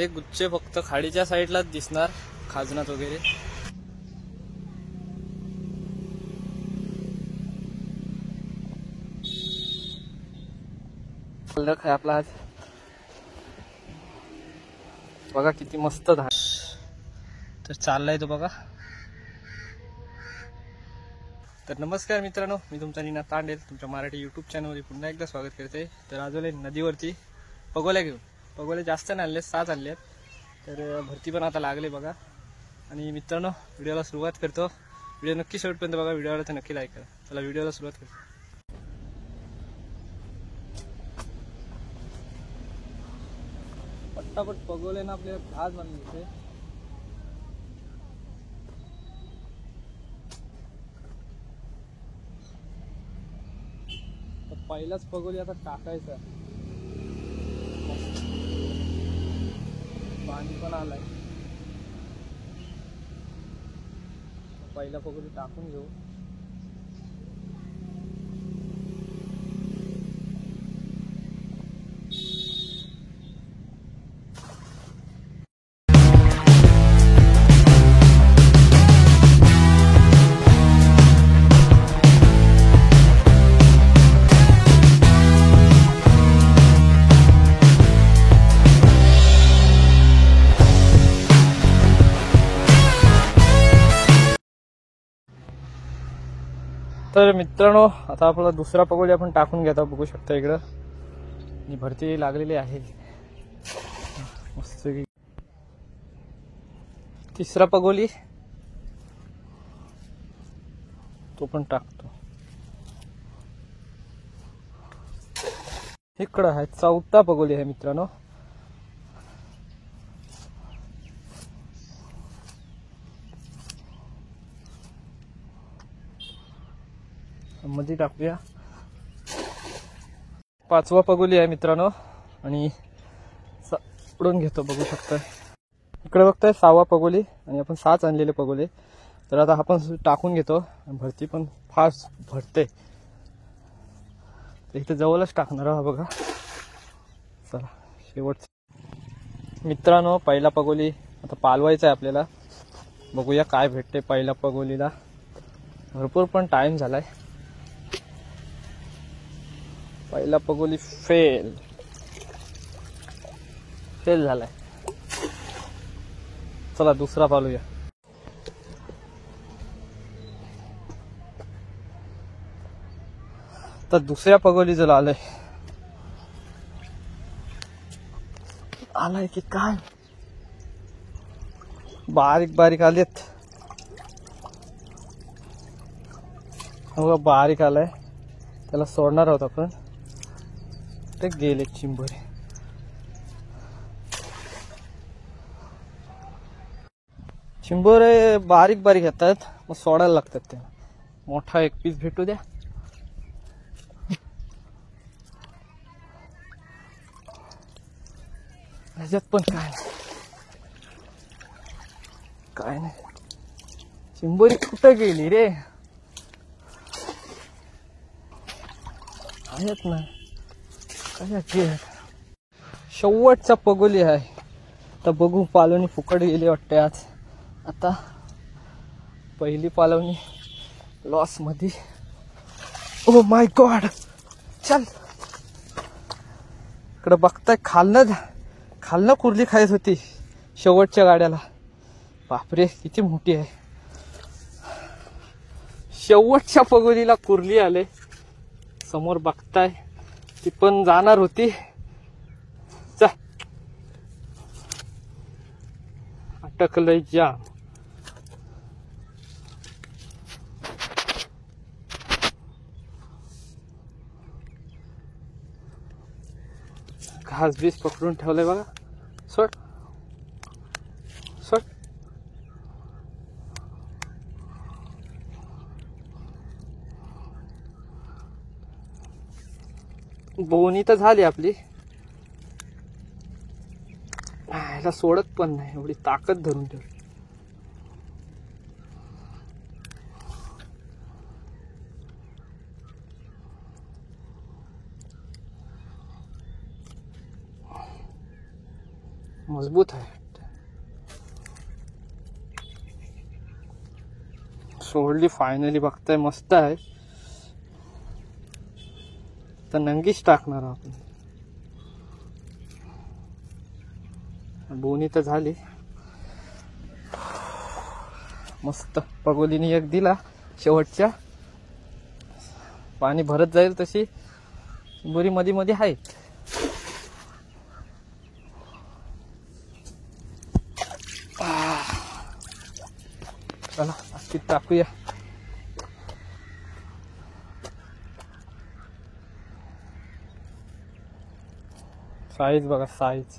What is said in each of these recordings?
हे गुच्छे फक्त खाडीच्या साईडलाच दिसणार, खाजनात वगैरे. आहे आपला आज. बघा किती मस्त धान तर चाललाय तो बघा. तर नमस्कार मित्रांनो, मी तुमचा नीना तांडेल तुमच्या मराठी यूट्यूब चॅनलवर पुन्हा एकदा स्वागत करते. तर आजोले नदीवरती पगोल्या घेऊन, पगोले जास्त नाही आणले, 7 आणले. तर भरती पण आता लागले बघा. आणि मित्रांनो, व्हिडिओला सुरुवात करतो. व्हिडिओ नक्की शेवटपर्यंत बघा, व्हिडिओला तर नक्की लाईक करा. चला व्हिडिओला सुरुवात करतो. पट्टापट पगोले ना आपले आज बनले होते. पहिलाच पगोली आता टाकायचा. पाणी पण आलाय. पहिला पगोली टाकून घेऊ. तर मित्रांनो, आता आपला दुसरा पगोली आपण टाकून घेतो. बघू शकता इकडं आणि भरती लागलेली आहे मस्त. तिसरा पगोली तो पण टाकतो. इकडं आहे चौथा पगोली आहे मित्रांनो. मध्ये टाकूया. पाचवा पगोली आहे मित्रांनो आणि उडून घेतो. बघू शकताय इकडे बघताय 6वा पगोली आणि आपण 6 आणलेले पगोले. तर आता आपण टाकून घेतो. भरती पण फास्ट भरते. इथे जवळच टाकणार आहोत बघा. चला शेवट मित्रांनो, पहिला पगोली आता पालवायचा आहे आपल्याला. बघूया काय भेटते पहिल्या पगोलीला. भरपूर पण टाइम झालाय. पहिला पगोली फेल झालाय. चला दुसरा पालूया. तर दुसऱ्या पगोली जर आलाय की काय, बारीक बारीक आलेत. हो बारीक आलाय. त्याला सोडणार आहोत आपण. ते गेले चिंबोरे. चिंबोरे बारीक बारीक येतात, मग सोडायला लागतात. ते मोठा एक पीस भेटू द्या. ह्याच्यात पण काय नाही. चिंबोरी कुठं गेली रे? आहेत ना काय. शेवटचा पगोली आहे. तर बघू, पालवणी फुकट गेली वाटते आज. आता पहिली पालवणी लॉस मध्ये. Oh my God. चल इकडे बघताय, खालनं कुर्ली खायत होती शेवटच्या गाड्याला. बापरे किती मोठी आहे. शेवटच्या पगोलीला कुर्ली आले. समोर बघताय, ती पण जाणार होती. अटकलंय जाम. घास बीस पकडून ठेवलंय बघा. सोड सोड. बोनी तर झाली आपली. ह्याला सोडत पण नाही, एवढी ताकद धरून ठेवली. मजबूत आहे. सोडली फायनली, बघताय मस्त आहे. तर नंगीच टाकणार आपण. बोनी तर झाली मस्त. पगोलीने एक दिला शेवटच्या. पाणी भरत जाईल तशी बुरी मध्ये मध्ये आहे. चला अशी टाकूया. साईज बघा, साईज.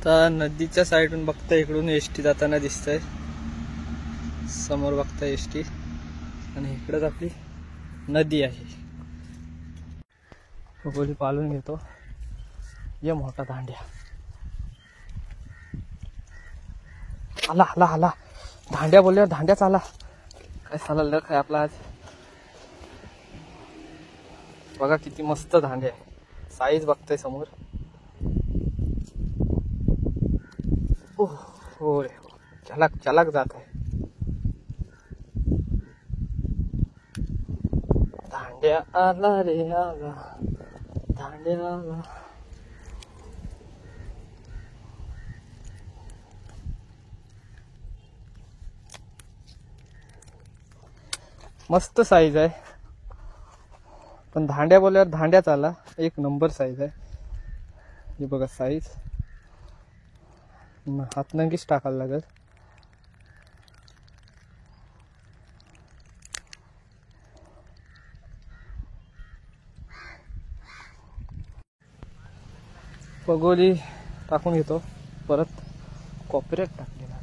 तर नदीच्या साईडून बघता इकडून एसटी जाताना दिसतंय. समोर बघता एसटी आणि इकडंच आपली नदी आहे. पगोली पालून घेतो. ये मोठा दांड्या आला आला आला. दांड्या बोलल्यावर दांड्याच आला. काय साला लक आहे आपला आज. बघा किती मस्त दांड्या आहे. साईज बघताय समोर. हो रे, चलाक चलाक जात आहे. दांड्या आला रे आला, दांड्या आला. मस्त साईज आहे. पण दांड्या बोलल्यावर दांड्याच आला. एक नंबर साईज आहे. हे बघा साईज. हात नंगीच टाकायला लागेल. पगोली टाकून घेतो. परत कॉपरेट टाकलेला.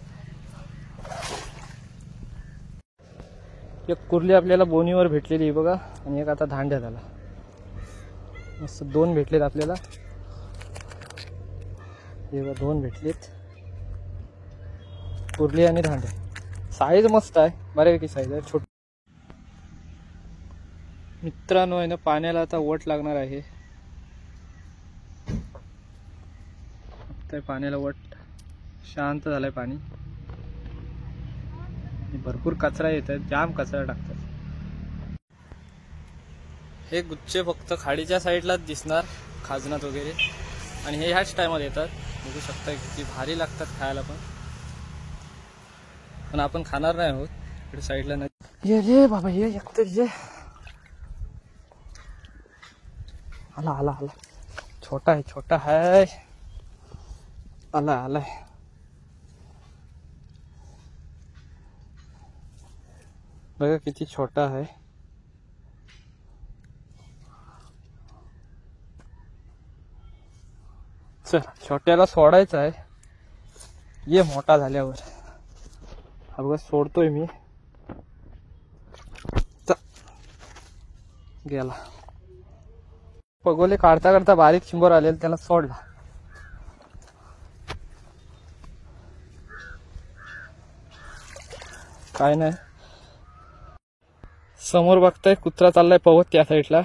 एक कुर्ली आपल्याला बोनीवर भेटलेली बघा. आणि एक आता दांड्या झाला. मस्त दोन भेटलेत आपल्याला. हे बघा दोन भेटलेत, कुर्ली आणि दांड्या. साईज मस्त आहे, बऱ्यापैकी साईज आहे. छोट मित्रांनो आहे ना, पाण्याला आता वट लागणार आहे. पाण्याला वट. शांत झालंय पाणी. भरपूर कचरा येत आहे. जाम कचरा टाकतात. हे गुच्छे फक्त खाडीच्या साईडलाच दिसणार, खाजनात वगैरे. आणि हे ह्याच टायमात येतात. बघू शकता किती भारी लागतात खायला. पण आपण खाणार नाही आहोत. इकडे साईडला नाही. ये रे बाबा, ये एकतर ये. आला आला आला. छोटा आहे, छोटा है. आला आलाय. बघा किती छोटा आहे. चल छोट्याला सोडायचं आहे. ये मोठा झाल्यावर. हा बघा सोडतोय मी. गेला. पगोले काढता काढता बारीक चिंबोर आलेला, त्याला सोडला. काय नाही. समोर बघताय कुत्रा चाललाय पवत त्या साईडला.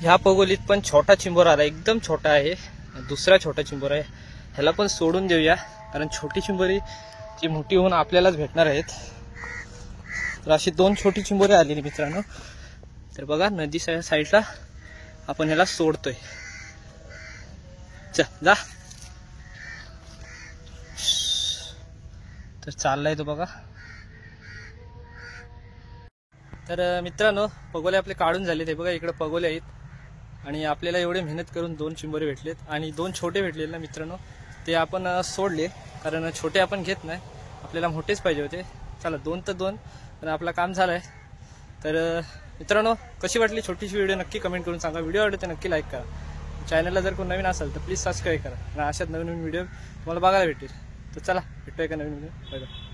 ह्या पगोलीत पण छोटा चिंबोर आला. एकदम छोटा आहे. दुसरा छोटा चिंबोर आहे. ह्याला पण सोडून देऊया, कारण छोटी चिंबोरी जी मोठी होऊन आपल्यालाच भेटणार आहेत. तर अशी दोन छोटी चिंबोरी आलेली मित्रांनो. तर बघा नदी साईडला आपण ह्याला सोडतोय. जा. तर चाललाय तो बघा. तर मित्रांनो पगोले आपले काढून झाले. ते बघा इकडे पगोले आहेत. आणि आपल्याला एवढे मेहनत करून दोन चिंबोरे भेटलेत आणि दोन छोटे भेटलेले ना मित्रांनो, ते आपण सोडले. कारण छोटे आपण घेत नाही, आपल्याला मोठेच पाहिजे होते. चला दोन तर दोन, पण आपलं काम झालंय. तर मित्रांनो कशी वाटली छोटीशी व्हिडिओ नक्की कमेंट करून सांगा. व्हिडिओ आवडते नक्की लाईक करा. चॅनलला जर कोण नवीन असेल तर प्लीज सबस्क्राईब करा. आणि अशाच नवीन व्हिडिओ तुम्हाला बघायला भेटेल. तर चला भेटूया का नवीन व्हिडिओ. Bye bye.